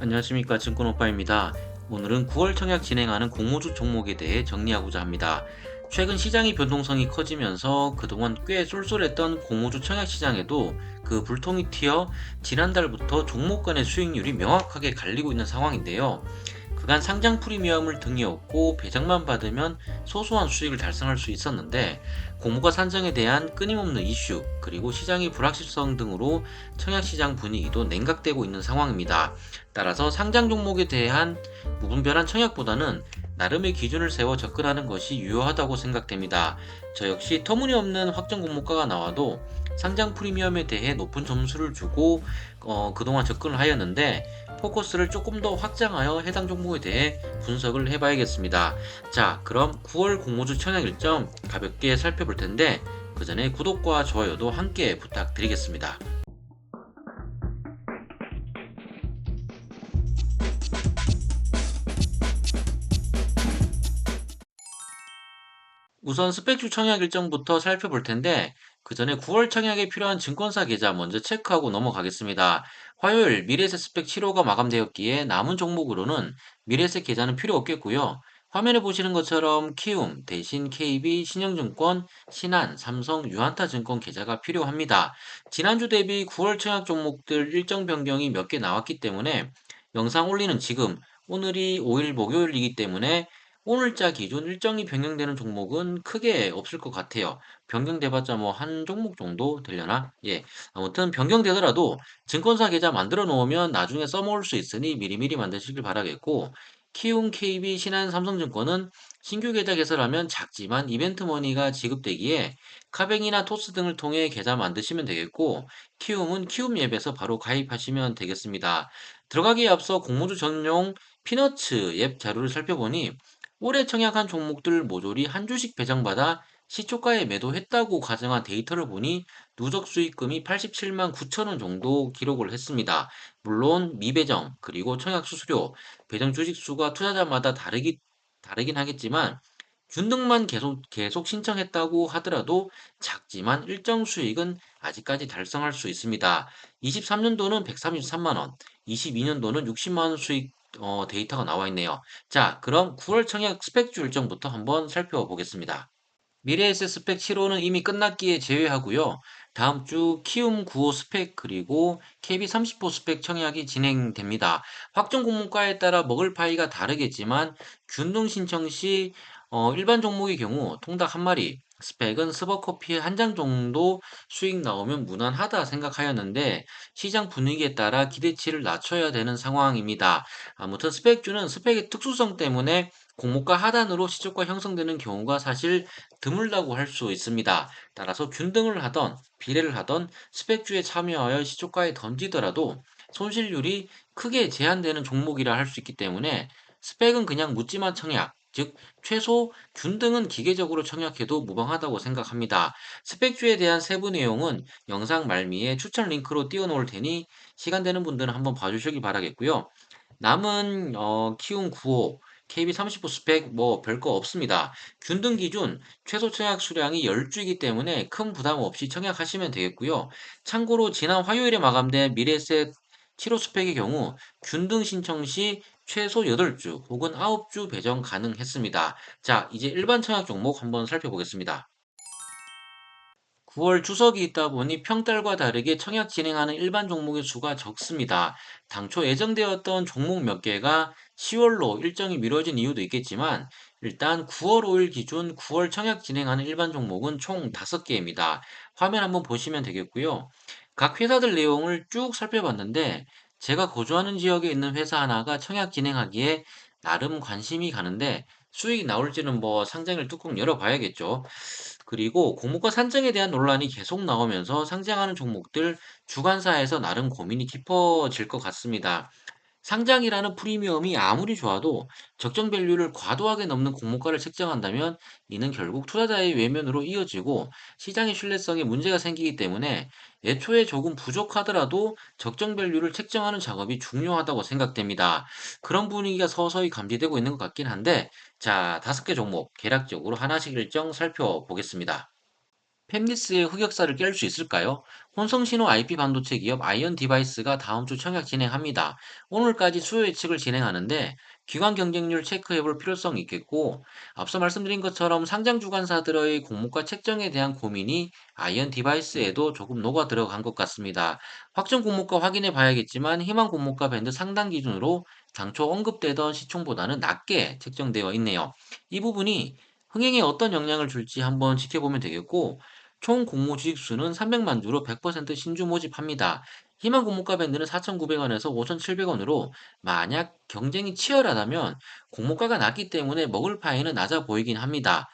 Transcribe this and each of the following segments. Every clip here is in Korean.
안녕하십니까 증권오빠입니다. 오늘은 9월 청약 진행하는 공모주 종목에 대해 정리하고자 합니다. 최근 시장의 변동성이 커지면서 그동안 꽤 쏠쏠했던 공모주 청약 시장에도 그 불통이 튀어 지난달부터 종목 간의 수익률이 명확하게 갈리고 있는 상황인데요. 그간 상장 프리미엄을 등에 업고 배정만 받으면 소소한 수익을 달성할 수 있었는데 공모가 산정에 대한 끊임없는 이슈 그리고 시장의 불확실성 등으로 청약시장 분위기도 냉각되고 있는 상황입니다. 따라서 상장 종목에 대한 무분별한 청약보다는 나름의 기준을 세워 접근하는 것이 유효하다고 생각됩니다. 저 역시 터무니없는 확정 공모가가 나와도 상장 프리미엄에 대해 높은 점수를 주고 그동안 접근을 하였는데 포커스를 조금 더 확장하여 해당 종목에 대해 분석을 해봐야겠습니다. 자, 그럼 9월 공모주 청약 일정 가볍게 살펴볼 텐데 그 전에 구독과 좋아요도 함께 부탁드리겠습니다. 우선 스펙주 청약 일정부터 살펴볼 텐데 그 전에 9월 청약에 필요한 증권사 계좌 먼저 체크하고 넘어가겠습니다. 화요일 미래에셋 스펙 7호가 마감되었기에 남은 종목으로는 미래에셋 계좌는 필요 없겠고요. 화면에 보시는 것처럼 키움, 대신 KB, 신영증권, 신한, 삼성, 유한타증권 계좌가 필요합니다. 지난주 대비 9월 청약 종목들 일정 변경이 몇 개 나왔기 때문에 영상 올리는 지금 오늘이 5일 목요일이기 때문에 오늘자 기준 일정이 변경되는 종목은 크게 없을 것 같아요. 변경돼봤자 뭐 한 종목 정도 되려나? 예. 아무튼 변경되더라도 증권사 계좌 만들어 놓으면 나중에 써먹을 수 있으니 미리미리 만드시길 바라겠고, 키움, KB, 신한, 삼성증권은 신규 계좌 개설하면 작지만 이벤트 머니가 지급되기에 카뱅이나 토스 등을 통해 계좌 만드시면 되겠고, 키움은 키움 앱에서 바로 가입하시면 되겠습니다. 들어가기에 앞서 공모주 전용 피너츠 앱 자료를 살펴보니 올해 청약한 종목들 모조리 한 주씩 배정받아 시초가에 매도했다고 가정한 데이터를 보니 누적 수익금이 87만 9천 원 정도 기록을 했습니다. 물론 미배정 그리고 청약 수수료, 배정 주식 수가 투자자마다 다르긴 하겠지만 균등만 계속 신청했다고 하더라도 작지만 일정 수익은 아직까지 달성할 수 있습니다. 23년도는 133만 원, 22년도는 60만 원 수익 데이터가 나와 있네요. 자, 그럼 9월 청약 스펙주 일정부터 한번 살펴보겠습니다. 미래에셋 스펙 7호는 이미 끝났기에 제외하고요. 다음 주 키움 95 스펙 그리고 KB30호 스펙 청약이 진행됩니다. 확정 공모가에 따라 먹을 파이가 다르겠지만 균등 신청 시 일반 종목의 경우 통닭 한 마리, 스펙은 스벅커피 한 장 정도 수익 나오면 무난하다 생각하였는데 시장 분위기에 따라 기대치를 낮춰야 되는 상황입니다. 아무튼 스펙주는 스펙의 특수성 때문에 공모가 하단으로 시초가 형성되는 경우가 사실 드물다고 할 수 있습니다. 따라서 균등을 하던 비례를 하던 스펙주에 참여하여 시초가에 던지더라도 손실률이 크게 제한되는 종목이라 할 수 있기 때문에 스펙은 그냥 묻지마 청약, 즉 최소 균등은 기계적으로 청약해도 무방하다고 생각합니다. 스펙주에 대한 세부 내용은 영상 말미에 추천 링크로 띄워놓을 테니 시간 되는 분들은 한번 봐주시기 바라겠고요. 남은 키움 9호, KB35 스펙 뭐 별거 없습니다. 균등 기준 최소 청약 수량이 10주이기 때문에 큰 부담 없이 청약하시면 되겠고요. 참고로 지난 화요일에 마감된 미래에셋 7호 스펙의 경우 균등 신청 시 최소 8주 혹은 9주 배정 가능했습니다. 자, 이제 일반 청약 종목 한번 살펴보겠습니다. 9월 추석이 있다 보니 평달과 다르게 청약 진행하는 일반 종목의 수가 적습니다. 당초 예정되었던 종목 몇 개가 10월로 일정이 미뤄진 이유도 있겠지만 일단 9월 5일 기준 9월 청약 진행하는 일반 종목은 총 5개입니다. 화면 한번 보시면 되겠고요. 각 회사들 내용을 쭉 살펴봤는데 제가 거주하는 지역에 있는 회사 하나가 청약 진행하기에 나름 관심이 가는데 수익이 나올지는 뭐 상장을 뚜껑 열어봐야겠죠. 그리고 공모가 산정에 대한 논란이 계속 나오면서 상장하는 종목들 주관사에서 나름 고민이 깊어질 것 같습니다. 상장이라는 프리미엄이 아무리 좋아도 적정 밸류를 과도하게 넘는 공모가를 책정한다면 이는 결국 투자자의 외면으로 이어지고 시장의 신뢰성에 문제가 생기기 때문에 애초에 조금 부족하더라도 적정 밸류를 책정하는 작업이 중요하다고 생각됩니다. 그런 분위기가 서서히 감지되고 있는 것 같긴 한데 자, 5개 종목 개략적으로 하나씩 일정 살펴보겠습니다. 팹리스의 흑역사를 깰 수 있을까요? 혼성신호 IP 반도체 기업 아이언 디바이스가 다음 주 청약 진행합니다. 오늘까지 수요 예측을 진행하는데 기관 경쟁률 체크해 볼 필요성이 있겠고, 앞서 말씀드린 것처럼 상장 주관사들의 공모가 책정에 대한 고민이 아이언 디바이스에도 조금 녹아 들어간 것 같습니다. 확정 공모가 확인해 봐야겠지만 희망 공모가 밴드 상단 기준으로 당초 언급되던 시총보다는 낮게 책정되어 있네요. 이 부분이 흥행에 어떤 영향을 줄지 한번 지켜보면 되겠고, 총 공모 주식수는 300만 주로 100% 신주 모집합니다. 희망 공모가 밴드는 4,900원에서 5,700원으로 만약 경쟁이 치열하다면 공모가가 낮기 때문에 먹을 파이는 낮아 보이긴 합니다.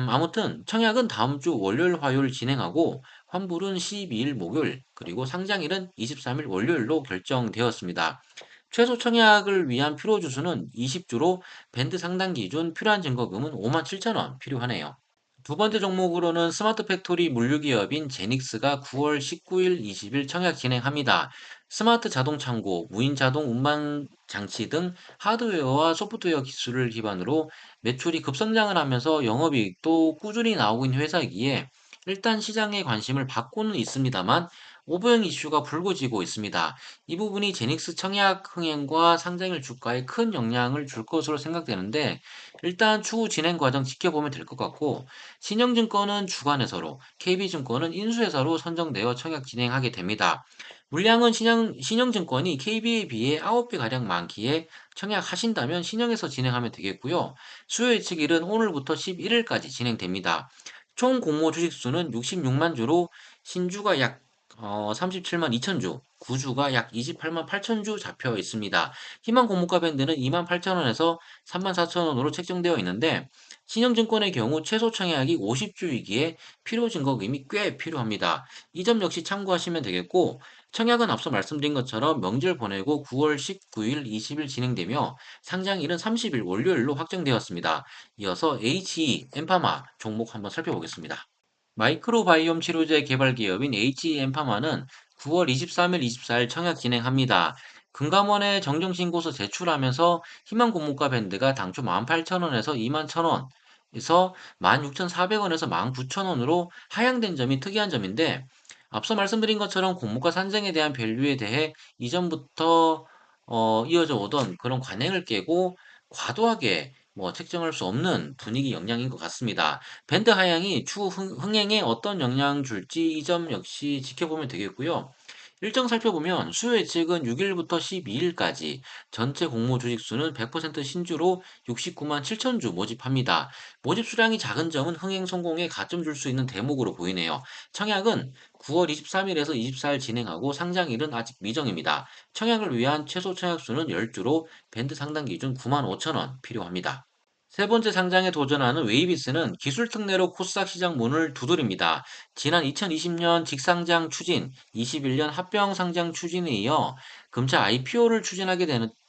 아무튼 청약은 다음 주 월요일, 화요일 진행하고 환불은 12일 목요일, 그리고 상장일은 23일 월요일로 결정되었습니다. 최소 청약을 위한 필요 주수는 20주로 밴드 상단 기준 필요한 증거금은 57,000원 필요하네요. 두 번째 종목으로는 스마트 팩토리 물류기업인 제닉스가 9월 19일, 20일 청약 진행합니다. 스마트 자동 창고, 무인 자동 운반 장치 등 하드웨어와 소프트웨어 기술을 기반으로 매출이 급성장을 하면서 영업이익도 꾸준히 나오고 있는 회사이기에 일단 시장의 관심을 받고는 있습니다만 오보형 이슈가 불거지고 있습니다. 이 부분이 제닉스 청약 흥행과 상장일 주가에 큰 영향을 줄 것으로 생각되는데 일단 추후 진행 과정 지켜보면 될 것 같고, 신영증권은 주관회사로, KB증권은 인수회사로 선정되어 청약 진행하게 됩니다. 물량은 신영증권이 KB에 비해 9배가량 많기에 청약하신다면 신영에서 진행하면 되겠고요. 수요 예측일은 오늘부터 11일까지 진행됩니다. 총 공모 주식수는 66만 주로 신주가 약 37만 2천 주, 구주가 약 28만 8천 주 잡혀 있습니다. 희망 공모가 밴드는 2만 8천 원에서 3만 4천 원으로 책정되어 있는데 신영증권의 경우 최소 청약이 50주이기에 필요 증거금이 꽤 필요합니다. 이 점 역시 참고하시면 되겠고, 청약은 앞서 말씀드린 것처럼 명절 보내고 9월 19일, 20일 진행되며 상장일은 30일 월요일로 확정되었습니다. 이어서 HE 엠파마 종목 한번 살펴보겠습니다. 마이크로바이옴 치료제 개발 기업인 HE엠파마는 9월 23일, 24일 청약 진행합니다. 금감원에 정정신고서 제출하면서 희망 고물가 밴드가 당초 18,000원에서 21,000원에서 16,400원에서 19,000원으로 하향된 점이 특이한 점인데, 앞서 말씀드린 것처럼 공모가 산정에 대한 밸류에 대해 이전부터 이어져 오던 그런 관행을 깨고 과도하게 책정할 수 없는 분위기 영향인 것 같습니다. 밴드 하향이 추후 흥행에 어떤 영향 줄지 이 점 역시 지켜보면 되겠고요. 일정 살펴보면 수요 예측은 6일부터 12일까지 전체 공모 주식 수는 100% 신주로 69만 7천 주 모집합니다. 모집 수량이 작은 점은 흥행 성공에 가점 줄 수 있는 대목으로 보이네요. 청약은 9월 23일에서 24일 진행하고 상장일은 아직 미정입니다. 청약을 위한 최소 청약 수는 10주로 밴드 상단 기준 9만 5천 원 필요합니다. 세 번째 상장에 도전하는 웨이비스는 기술 특례로 코스닥 시장 문을 두드립니다. 지난 2020년 직상장 추진, 21년 합병 상장 추진에 이어 금차 IPO를 추진하게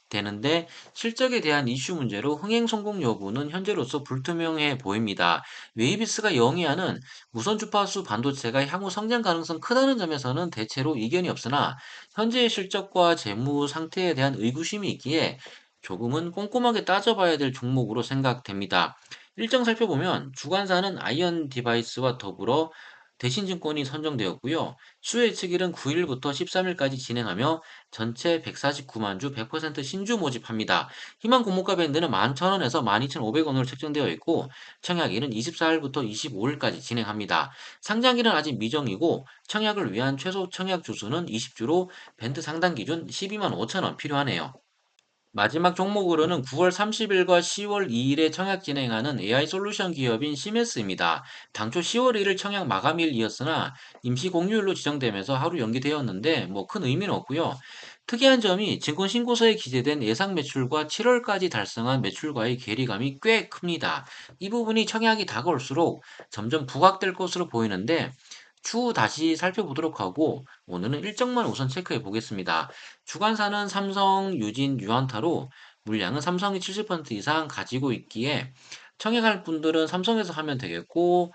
되는데 실적에 대한 이슈 문제로 흥행 성공 여부는 현재로서 불투명해 보입니다. 웨이비스가 영위하는 무선 주파수 반도체가 향후 성장 가능성 크다는 점에서는 대체로 이견이 없으나 현재의 실적과 재무 상태에 대한 의구심이 있기에 조금은 꼼꼼하게 따져봐야 될 종목으로 생각됩니다. 일정 살펴보면 주관사는 아이언 디바이스와 더불어 대신증권이 선정되었고요. 수요 예측일은 9일부터 13일까지 진행하며 전체 149만 주 100% 신주 모집합니다. 희망 공모가 밴드는 11,000원에서 12,500원으로 책정되어 있고 청약일은 24일부터 25일까지 진행합니다. 상장일은 아직 미정이고 청약을 위한 최소 청약 주수는 20주로 밴드 상단 기준 12만 5천원 필요하네요. 마지막 종목으로는 9월 30일과 10월 2일에 청약 진행하는 AI 솔루션 기업인 시메스입니다. 당초 10월 1일 청약 마감일이었으나 임시 공휴일로 지정되면서 하루 연기되었는데 큰 의미는 없고요. 특이한 점이 증권 신고서에 기재된 예상 매출과 7월까지 달성한 매출과의 괴리감이 꽤 큽니다. 이 부분이 청약이 다가올수록 점점 부각될 것으로 보이는데 추후 다시 살펴보도록 하고 오늘은 일정만 우선 체크해 보겠습니다. 주관사는 삼성, 유진, 유한타로 물량은 삼성이 70% 이상 가지고 있기에 청약할 분들은 삼성에서 하면 되겠고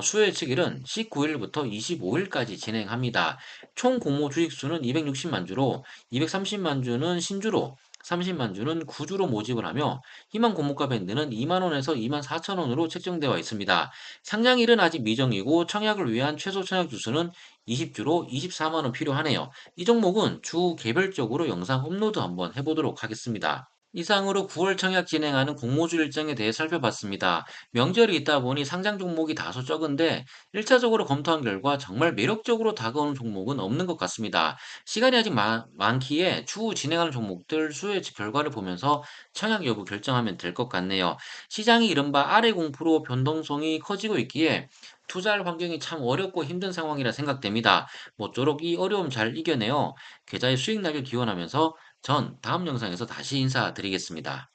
수요 예측일은 19일부터 25일까지 진행합니다. 총 공모 주식수는 260만 주로 230만 주는 신주로 30만 주는 구주로 모집을 하며 희망 고무가 밴드는 2만 원에서 2만 4천 원으로 책정되어 있습니다. 상장일은 아직 미정이고 청약을 위한 최소 청약 주수는 20주로 24만 원 필요하네요. 이 종목은 주 개별적으로 영상 업로드 한번 해보도록 하겠습니다. 이상으로 9월 청약 진행하는 공모주 일정에 대해 살펴봤습니다. 명절이 있다 보니 상장 종목이 다소 적은데 1차적으로 검토한 결과 정말 매력적으로 다가오는 종목은 없는 것 같습니다. 시간이 아직 많기에 추후 진행하는 종목들 수요 결과를 보면서 청약 여부 결정하면 될 것 같네요. 시장이 이른바 아래 공포로 변동성이 커지고 있기에 투자할 환경이 참 어렵고 힘든 상황이라 생각됩니다. 모쪼록 이 어려움 잘 이겨내어 계좌의 수익 나길 기원하면서 전 다음 영상에서 다시 인사드리겠습니다.